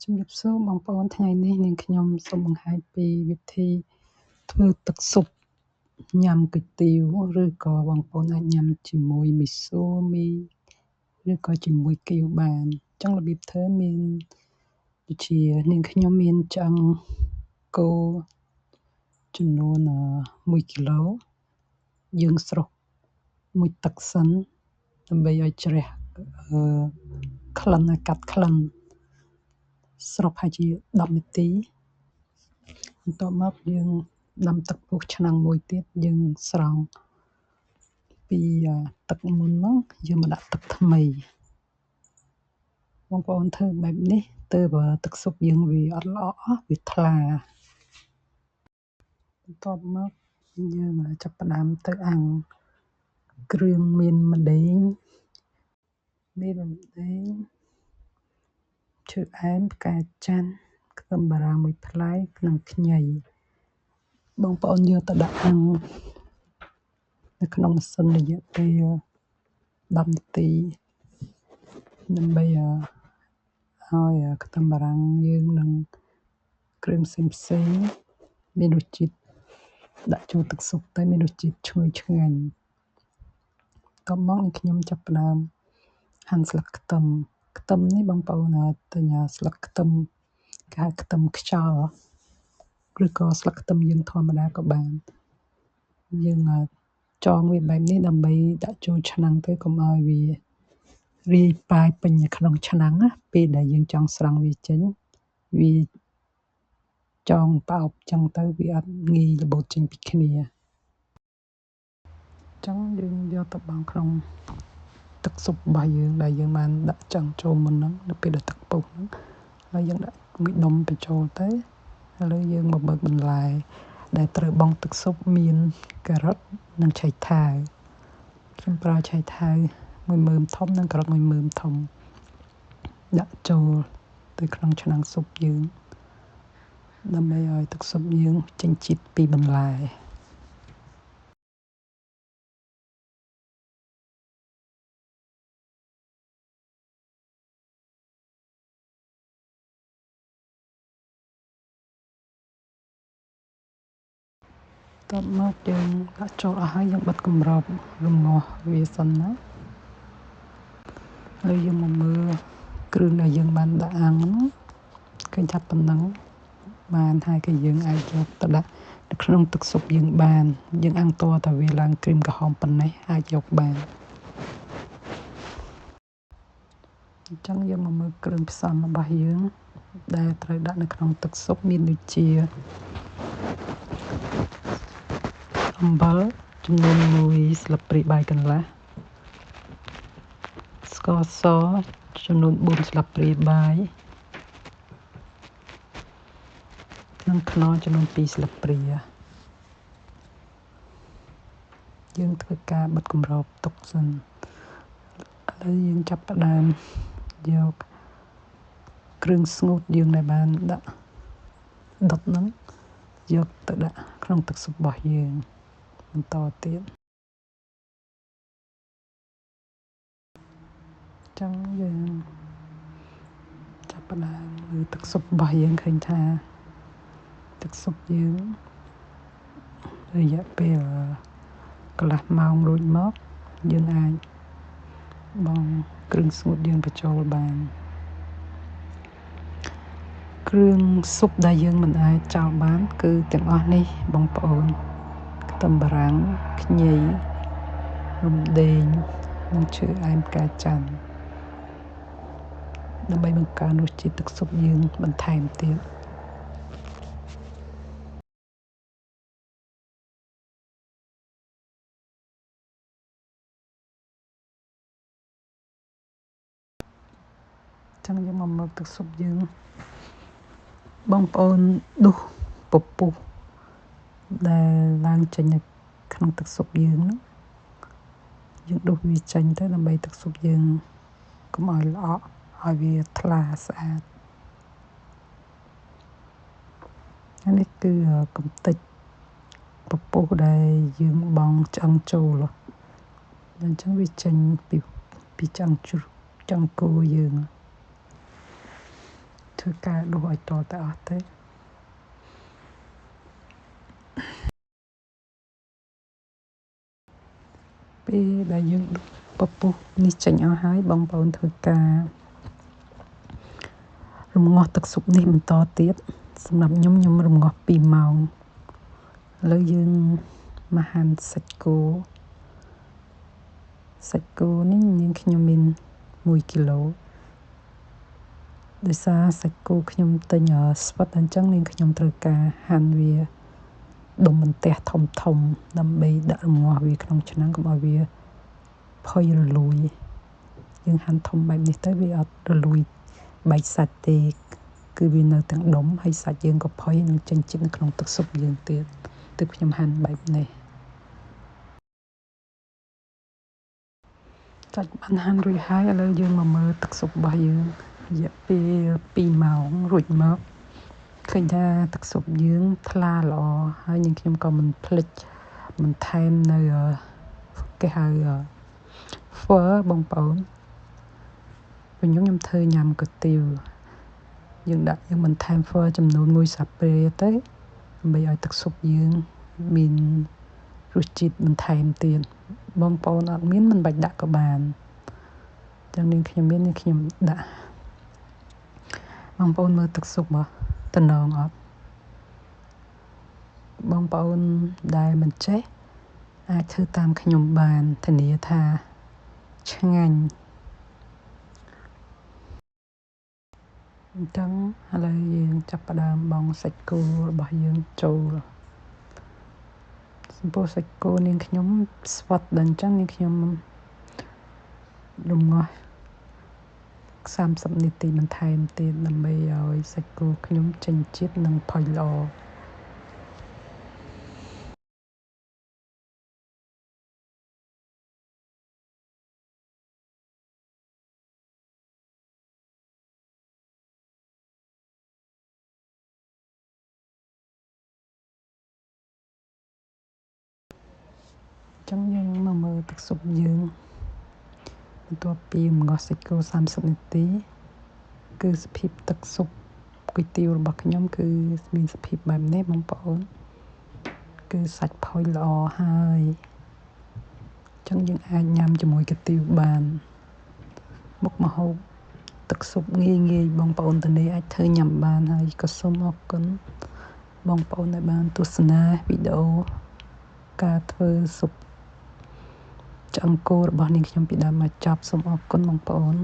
ជំរាបសួរបងប្អូនថ្ងៃនេះនាងខ្ញុំសូមបង្ហាញពីវិធីធ្វើទឹកស៊ុបញ៉ាំគុយទាវឬក៏បងប្អូនអាចញ៉ាំជាមួយមីស៊ូមីឬក៏ជាមួយគីវបានអញ្ចឹងរបៀបធ្វើមានដូចជានាងខ្ញុំមានឆ្អឹងគោចំនួន1គីឡូយើងស្រុះមួយទឹកសិនដើម្បីឲ្យជ្រះក្លិនកាត់ក្លិនស្រុះហើយជា10នាទីបន្ទាប់មកយើងដាំទឹកពុះឆ្នាំងមួយទៀតយើងស្រង់ពីទឹកមុនហ្នឹងយើងមកដាក់ទឹកថ្មីបងប្អូនធ្វើបែបនេះទើបទឹកស៊ុបយើងវាអត់ល្អអស់វាថ្លាបន្ទាប់មកយើងចាប់ផ្ដើមទៅអាំងគ្រឿងមានម្ទេសឈើអែមផ្កាច័ន្ទខ្ទឹមបារាំងមួយផ្លែនិងខ្ញីបងប្អូនយកទៅដាក់អាំងនៅក្នុងម៉ាស៊ីនរយៈពេល10នាទីដើម្បីឲ្យខ្ទឹមបារាំងយើងនិងគ្រឿងផ្សេងមានរសជាតិដាក់ចូលទឹកស៊ុបទៅមានរសជាតិឈ្ងុយឆ្ងាញ់តបមកខ្ញុំចាប់ផ្ដើមហាន់ស្លឹកខ្ទឹមនេះបងប្អូនទិញស្លឹកខ្ទឹមគេហៅខ្ទឹមខ្យល់ឬក៏ស្លឹកខ្ទឹមយើងធម្មតាក៏បានយើងចងវាបែបនេះដើម្បីដាក់ចូលឆ្នាំងទៅកុំឲ្យវារាយប៉ាយពេញនៅក្នុងឆ្នាំងណាពេលដែលយើងចង់ស្រង់វាចេញវាចងប៉ោបចឹងទៅវាអត់ងាយរបូតចេញពីគ្នាចឹងយើងយកទៅបង់ក្នុងទឹកស៊ុបរបស់យើងដែលយើងបានដាក់ចង់ចូលមុនហ្នឹងនៅពេលដែលទឹកពុះហ្នឹងហើយយើងដាក់មួយដុំបញ្ចូលទៅឥឡូវយើងមកមើលបន្លែដែលត្រូវបង់ទឹកស៊ុបមានការ៉ុតនិងឆៃថាវខ្ញុំប្រើឆៃថាវមួយមើមធំនិងការ៉ុតមួយមើមធំដាក់ចូលទៅក្នុងឆ្នាំងស៊ុបយើងដើម្បីឲ្យទឹកស៊ុបយើងចេញជាតិពីបន្លែតបមកយើងដាក់ចូលអស់ហើយយើងបិទគម្របរងាស់វាសិនណាហើយយើងមកមើលគ្រឿងដែលយើងបានដាក់អាំងឃើញថាប៉ុណ្ណឹងបានហើយក៏យើងអាចយកទៅដាក់នៅក្នុងទឹកស៊ុបយើងបានយើងអាំងតតែវាឡើងក្រៀមក្រហមប៉ុណ្ណេះអាចយកបានអញ្ចឹងយើងមកមើលគ្រឿងផ្សំរបស់យើងដែលត្រូវដាក់នៅក្នុងទឹកស៊ុបមានដូចជាអំបិលចំនួន1ស្លាបព្រាបាយកន្លះស្ករសចំនួន4ស្លាបព្រាបាយនិងខ្នុរចំនួន2ស្លាបព្រាយើងធ្វើការបិទគម្របទុកសិនឥឡូវយើងចាប់ផ្ដើមយកគ្រឿងស្ងួតយើងដែលបានដាក់ដុតហ្នឹងយកទៅដាក់ក្នុងទឹកស៊ុបរបស់យើងបន្តទៀតចឹងយើងចាប់ផ្ដើមមើលទឹកស៊ុបរបស់យើងឃើញថាទឹកស៊ុបយើងរយៈពេលកន្លះម៉ោងរួចមកយើងអាចបង់គ្រឿងស្ងួតយើងបញ្ចូលបានគ្រឿងស៊ុបដែលយើងមិនអាចចោលបានគឺទាំងអស់នេះបងប្អូនខ្ទឹមបារាំងខ្ញីរំដេងនិងឈើអែមផ្កាច័ន្ទដើម្បីបង្កើនរសជាតិទឹកស៊ុបយើងបន្ថែមទៀតចឹងយើងមកមើលទឹកស៊ុបយើងបងប្អូនដុសពពុះដែលឡើងចេញនៅក្នុងទឹកស៊ុបយើងហ្នឹងយើងដុសវាចេញទៅដើម្បីទឹកស៊ុបយើងកុំឲ្យល្អក់ឲ្យវាថ្លាស្អាតនេះគឺកំទេចពពុះដែលយើងបង់ឆ្អឹងចូលអញ្ចឹងវាចេញពីឆ្អឹងជ្រូកឆ្អឹងគោយើងធ្វើ ធ្វើការដួសឲ្យតទៅអស់ទៅពេលដែលយើងពពុះនេះចេញអស់ហើយបងប្អូនធ្វើការរំងាស់ទឹកស៊ុបនេះបន្តទៀតសម្រាប់ខ្ញុំរំងាស់2ម៉ោងឥឡូវយើងមកហាន់សាច់គោនេះនាងខ្ញុំមាន1គីឡូដោយសារសាច់គោខ្ញុំទិញស្វិតអញ្ចឹងនាងខ្ញុំត្រូវការហាន់វាដុំបន្ទះធំដើម្បីដាក់រំងាស់វាក្នុងឆ្នាំងកុំឲ្យវាផុយរលួយយើងហាន់ធំបែបនេះទៅវាអត់រលួយបែកសាច់ទេគឺវានៅទាំងដុំហើយសាច់យើងក៏ផុយនឹងចេញជាតិនៅក្នុងទឹកស៊ុបយើងទៀតទើបខ្ញុំហាន់បែបនេះសាច់បានហាន់រួចហើយឥឡូវយើងមកមើលទឹកស៊ុបរបស់យើងរយៈពេល2ម៉ោងរួចមកឃើញថាទឹកស៊ុបយើងថ្លាល្អហើយនាងខ្ញុំក៏មិនភ្លេចបន្ថែមនៅគេហៅហ្វឺបងប្អូនវិញខ្ញុំធ្វើញ៉ាំគុយទាវយើងបន្ថែមហ្វឺចំនួន1ស្លាបព្រាទៅដើម្បីឲ្យទឹកស៊ុបយើងមានរសជាតិបន្ថែមទៀតបងប្អូនអត់មានមិនបាច់ដាក់ក៏បានចឹងនាងខ្ញុំមាននាងខ្ញុំដាក់បងប្អូនមើលទឹកស៊ុបតំណងអត់បងប្អូនដែលមិនចេះអាចធ្វើតាមខ្ញុំបានធានាថាឆ្ងាញ់អញ្ចឹងឥឡូវយើងចាប់ផ្ដើមបង់សាច់គោរបស់យើងចូលសំពោះសាច់គោនាងខ្ញុំស្វិតដល់អញ្ចឹងនាងខ្ញុំរំងាស់30នាទីបន្ថែមទៀតដើម្បីឲ្យសាច់គោខ្ញុំចេញជាតិនិងផុយល្អចឹងយើងមកមើលទឹកស៊ុបយើងបន្ទាប់ពីរំងាស់សាច់គោ30នាទីគឺសភាពទឹកស៊ុបគុយទាវរបស់ខ្ញុំគឺមានសភាពបែបនេះបងប្អូនគឺសាច់ផុយល្អហើយចឹងយើងអាចញ៉ាំជាមួយគុយទាវបានមុខម្ហូបទឹកស៊ុបងាយបងប្អូនតានេះអាចធ្វើញ៉ាំបានហើយក៏សូមអរគុណបងប្អូនដែលបានទស្សនាវីដេអូការធ្វើស៊ុបឆ្អឹងគោរបស់នាងខ្ញុំពីដើមមកចប់សូមអរគុណបងប្អូន